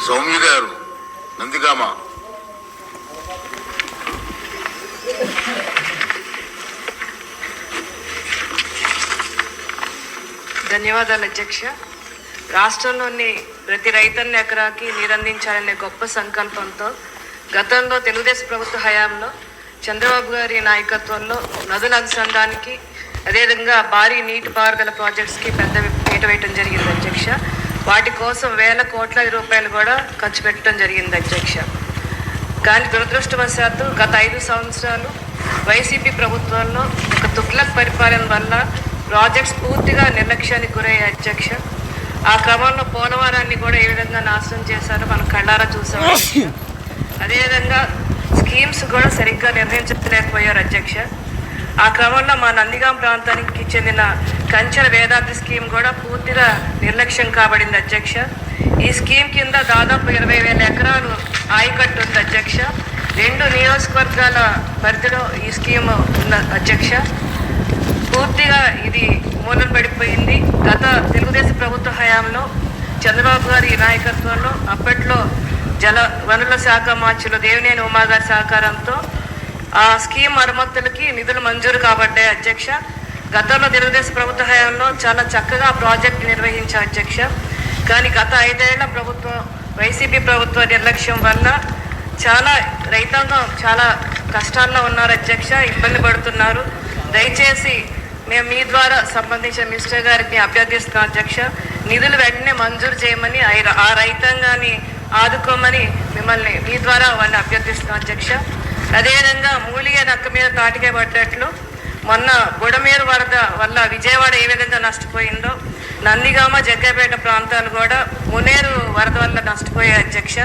సౌమ్య గారు నందిగామ. ధన్యవాదాలు అధ్యక్ష. రాష్ట్రంలోని ప్రతి రైతన్న ఎకరాకి నీరందించాలనే గొప్ప సంకల్పంతో గతంలో తెలుగుదేశం ప్రభుత్వ హయాంలో చంద్రబాబు గారి నాయకత్వంలో నదుల అనుసంధానికి అదేవిధంగా భారీ నీటిపారుదల ప్రాజెక్ట్స్కి పెద్ద పీట వేయటం జరిగింది అధ్యక్ష. వాటి కోసం వేల కోట్ల రూపాయలు కూడా ఖర్చు పెట్టడం జరిగింది అధ్యక్ష. కానీ దురదృష్టవశాత్తు గత 5 సంవత్సరాలు వైసీపీ ప్రభుత్వంలో ఒక తుగ్లక్ పరిపాలన వల్ల ప్రాజెక్ట్స్ పూర్తిగా నిర్లక్ష్యానికి గురయ్యాయి అధ్యక్ష. ఆ క్రమంలో పోలవరాన్ని కూడా ఏ విధంగా నాశనం చేశారో మనం కళ్ళారా చూసాం. అదేవిధంగా స్కీమ్స్ కూడా సరిగ్గా నిర్వహించలేకపోయారు అధ్యక్ష. ఆ క్రమంలో మా నందిగాం ప్రాంతానికి చెందిన కంచెల వేదాద్రి స్కీమ్ కూడా పూర్తిగా నిర్లక్ష్యం కాబడింది అధ్యక్ష. ఈ స్కీమ్ కింద దాదాపు 20,000 ఎకరాలు ఆయకట్టు ఉంది అధ్యక్ష. 2 నియోజకవర్గాల పరిధిలో ఈ స్కీమ్ ఉన్న అధ్యక్ష. పూర్తిగా ఇది మూలన పడిపోయింది. గత తెలుగుదేశం ప్రభుత్వ హయాంలో చంద్రబాబు గారి నాయకత్వంలో అప్పట్లో జల వనరుల శాఖ మార్చులు దేవినేని ఉమా గారి సహకారంతో ఆ స్కీమ్ మరమ్మతులకి నిధులు మంజూరు కాబడ్డాయి అధ్యక్ష. గతంలో తెలుగుదేశం ప్రభుత్వ హయాంలో చాలా చక్కగా ప్రాజెక్టు నిర్వహించారు అధ్యక్ష. కానీ గత 5 ఏళ్ల ప్రభుత్వం వైసీపీ ప్రభుత్వ నిర్లక్ష్యం వల్ల చాలా రైతాంగం చాలా కష్టాల్లో ఉన్నారు అధ్యక్ష, ఇబ్బంది పడుతున్నారు. దయచేసి మేము మీ ద్వారా సంబంధించిన మినిస్టర్ గారికి అభ్యర్థిస్తున్నాం అధ్యక్ష. నిధులు వెంటనే మంజూరు చేయమని ఆ రైతాంగాన్ని ఆదుకోమని మిమ్మల్ని మీ ద్వారా వాళ్ళని అభ్యర్థిస్తున్నాం అధ్యక్ష. అదేవిధంగా మూలిగే నక్క మీద తాటికే పడ్డట్లు మొన్న బుడమేరు వరద వల్ల విజయవాడ ఏ విధంగా నష్టపోయిందో నందిగామ జగ్గపేట ప్రాంతాలు కూడా మునేరు వరద వల్ల నష్టపోయాయి అధ్యక్ష.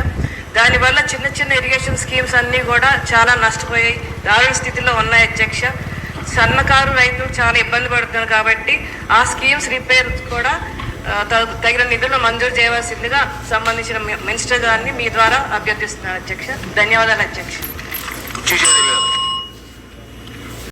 దానివల్ల చిన్న చిన్న ఇరిగేషన్ స్కీమ్స్ అన్నీ కూడా చాలా నష్టపోయాయి, దారుణ స్థితిలో ఉన్నాయి అధ్యక్ష. సన్నకారు రైతులు చాలా ఇబ్బంది పడుతున్నారు కాబట్టి ఆ స్కీమ్స్ రిపేర్ కూడా తగిన నిధులు మంజూరు చేయవలసిందిగా సంబంధించిన మినిస్టర్ గారిని మీ ద్వారా అభ్యర్థిస్తున్నారు అధ్యక్ష. ధన్యవాదాలు అధ్యక్ష.